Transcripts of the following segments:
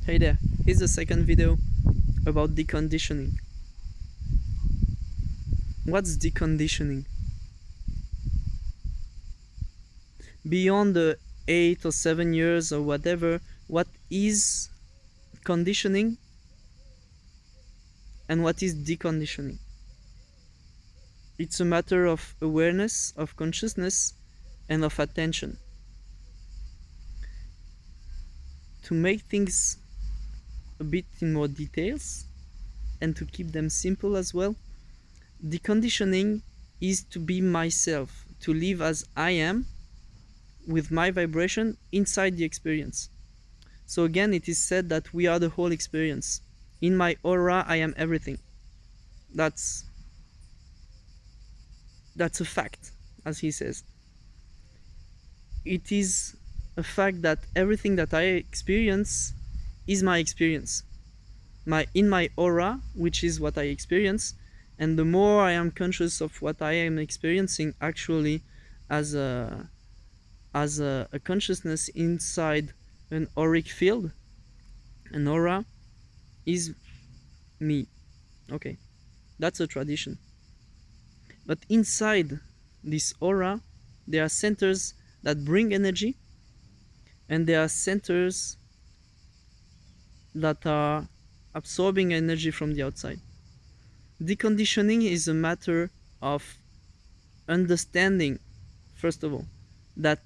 Hey there, here's the second video about deconditioning. What's deconditioning? Beyond the 8 or 7 years or whatever, what is conditioning and what is deconditioning? It's a matter of awareness, of consciousness, and of attention. To make things a bit in more details and to keep them simple as well, deconditioning is to be myself, to live as I am with my vibration inside the experience. So again, it is said that we are the whole experience. In my aura, I am everything. That's a fact, as he says. It is a fact that everything that I experience is my experience. In my aura, which is what I experience, and the more I am conscious of what I am experiencing actually as a consciousness inside an auric field, an aura is me. Okay, that's a tradition. But inside this aura, there are centers that bring energy, and there are centers that are absorbing energy from the outside. Deconditioning is a matter of understanding, first of all, that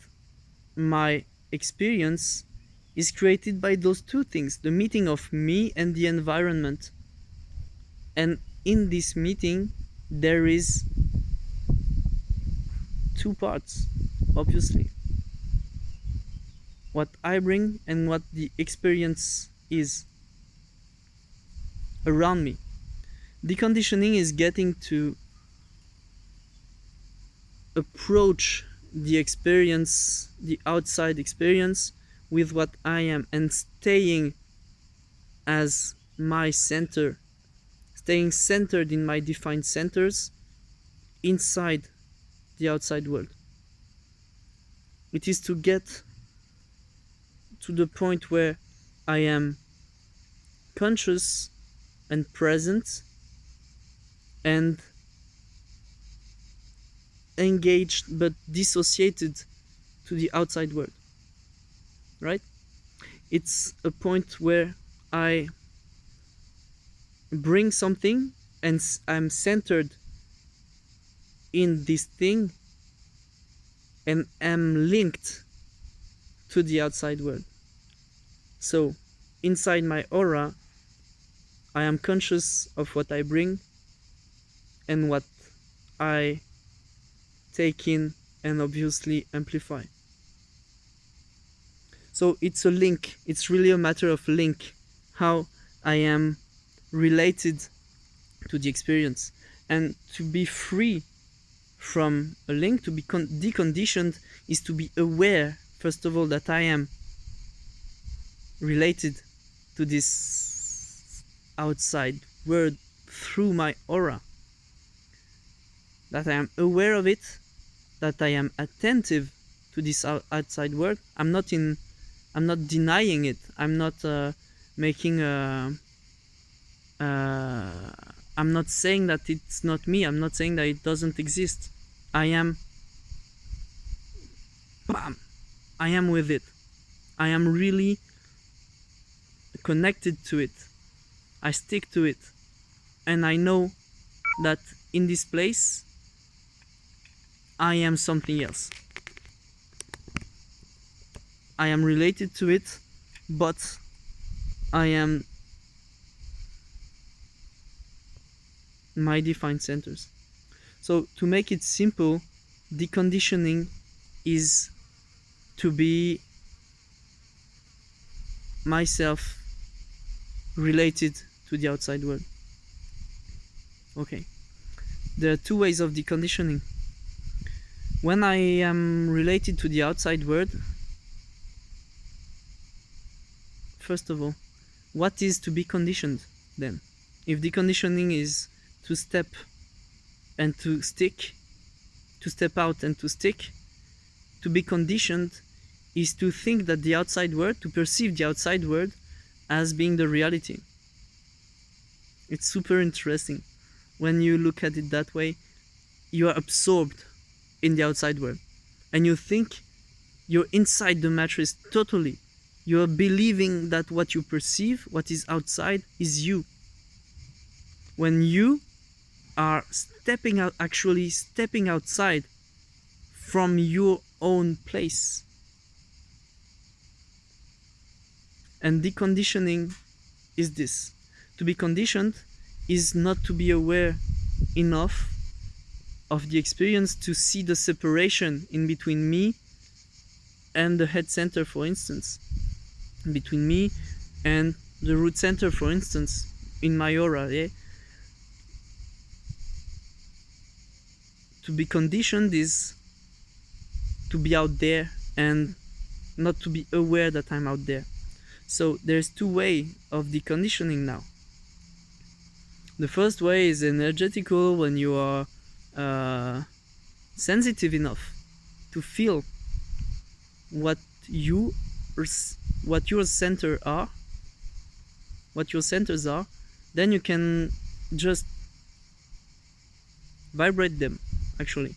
my experience is created by those two things, the meeting of me and the environment. And in this meeting, there is two parts, obviously. What I bring and what the experience is around me. Deconditioning is getting to approach the experience, the outside experience, with what I am and staying as my center, staying centered in my defined centers inside the outside world. It is to get to the point where I am conscious and present and engaged but dissociated to the outside world, right? It's a point where I bring something and I'm centered in this thing and am linked to the outside world. So inside my aura, I am conscious of what I bring and what I take in and obviously amplify. So it's a link. It's really a matter of link, how I am related to the experience. And to be free from a link, to be deconditioned, is to be aware, first of all, that I am related to this outside world through my aura, that I am aware of it, that I am attentive to this outside world. I'm not denying it. I'm not making a I'm not saying that it's not me. I'm not saying that it doesn't exist. I am with it. I am really connected to it. I stick to it. And I know that in this place, I am something else. I am related to it, but I am my defined centers. So to make it simple, deconditioning is to be myself related to the outside world. Okay. There are two ways of deconditioning. When I am related to the outside world, first of all, what is to be conditioned then? If deconditioning is to step and to stick, to step out and to stick, to be conditioned is to think that the outside world, to perceive the outside world as being the reality. It's super interesting. When you look at it that way, you are absorbed in the outside world. And you think you're inside the mattress totally. You're believing that what you perceive, what is outside, is you. When you are stepping out, actually stepping outside from your own place. And deconditioning is this. To be conditioned is not to be aware enough of the experience to see the separation in between me and the head center, for instance. Between me and the root center, for instance, in my aura. Yeah? To be conditioned is to be out there and not to be aware that I'm out there. So there's two ways of deconditioning now. The first way is energetical, when you are sensitive enough to feel what your centers are, then you can just vibrate them, actually.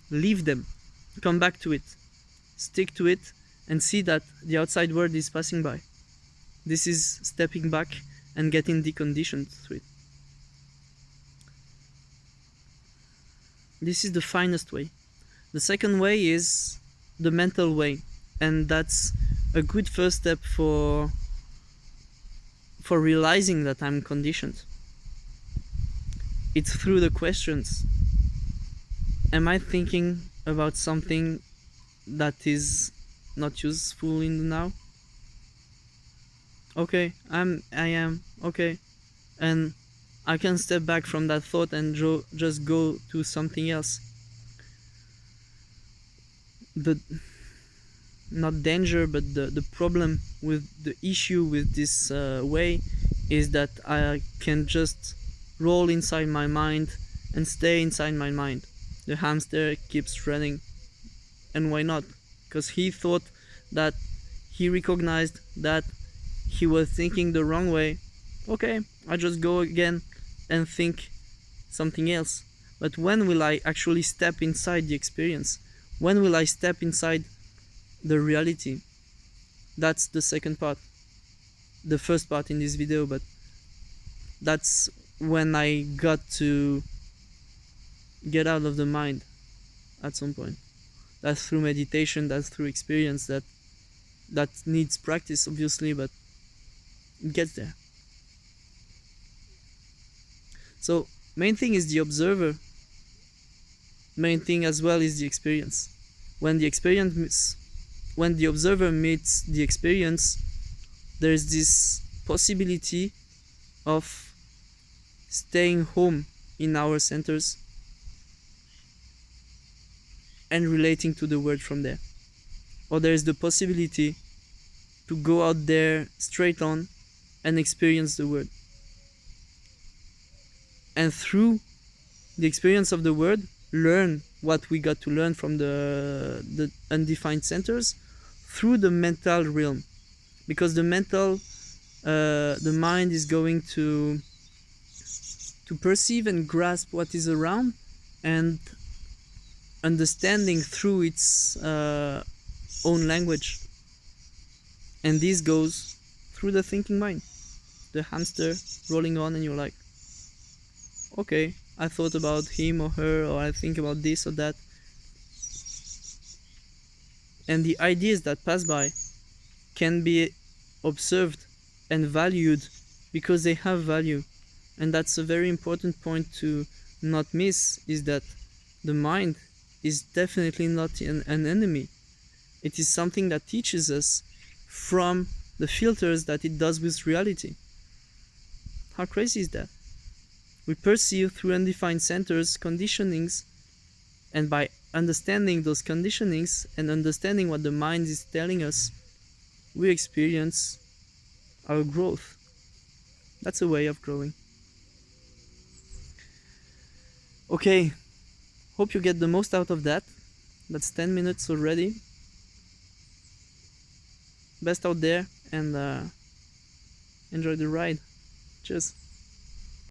Leave them, come back to it, stick to it, and see that the outside world is passing by. This is stepping back and getting deconditioned through it. This is the finest way. The second way is the mental way, and that's a good first step for realizing that I'm conditioned. It's through the questions. Am I thinking about something that is not useful in the now? Okay, I am, okay. And I can step back from that thought and just go to something else. The not danger, but the problem with the issue with this way is that I can just roll inside my mind and stay inside my mind. The hamster keeps running, and why not? Because he thought that he recognized that he was thinking the wrong way. Okay, I just go again and think something else. But when will I actually step inside the experience? When will I step inside the reality? That's the second part. The first part in this video, but that's when I got to get out of the mind at some point. That's through meditation, that's through experience, that needs practice, obviously, but it gets there. So main thing is the observer. Main thing as well is the experience. When the observer meets the experience, there's this possibility of staying home in our centers and relating to the world from there. Or there's the possibility to go out there straight on and experience the world. And through the experience of the world, learn what we got to learn from the undefined centers through the mental realm. Because the mind is going to perceive and grasp what is around, and understanding through its own language. And this goes through the thinking mind. The hamster rolling on, and you're like, okay, I thought about him or her, or I think about this or that. And the ideas that pass by can be observed and valued because they have value. And that's a very important point to not miss, is that the mind is definitely not an enemy. It is something that teaches us from the filters that it does with reality. How crazy is that? We perceive through undefined centers conditionings, and by understanding those conditionings and understanding what the mind is telling us, we experience our growth. That's a way of growing. Okay, hope you get the most out of that. That's 10 minutes already. Best out there, and Enjoy the ride. Cheers.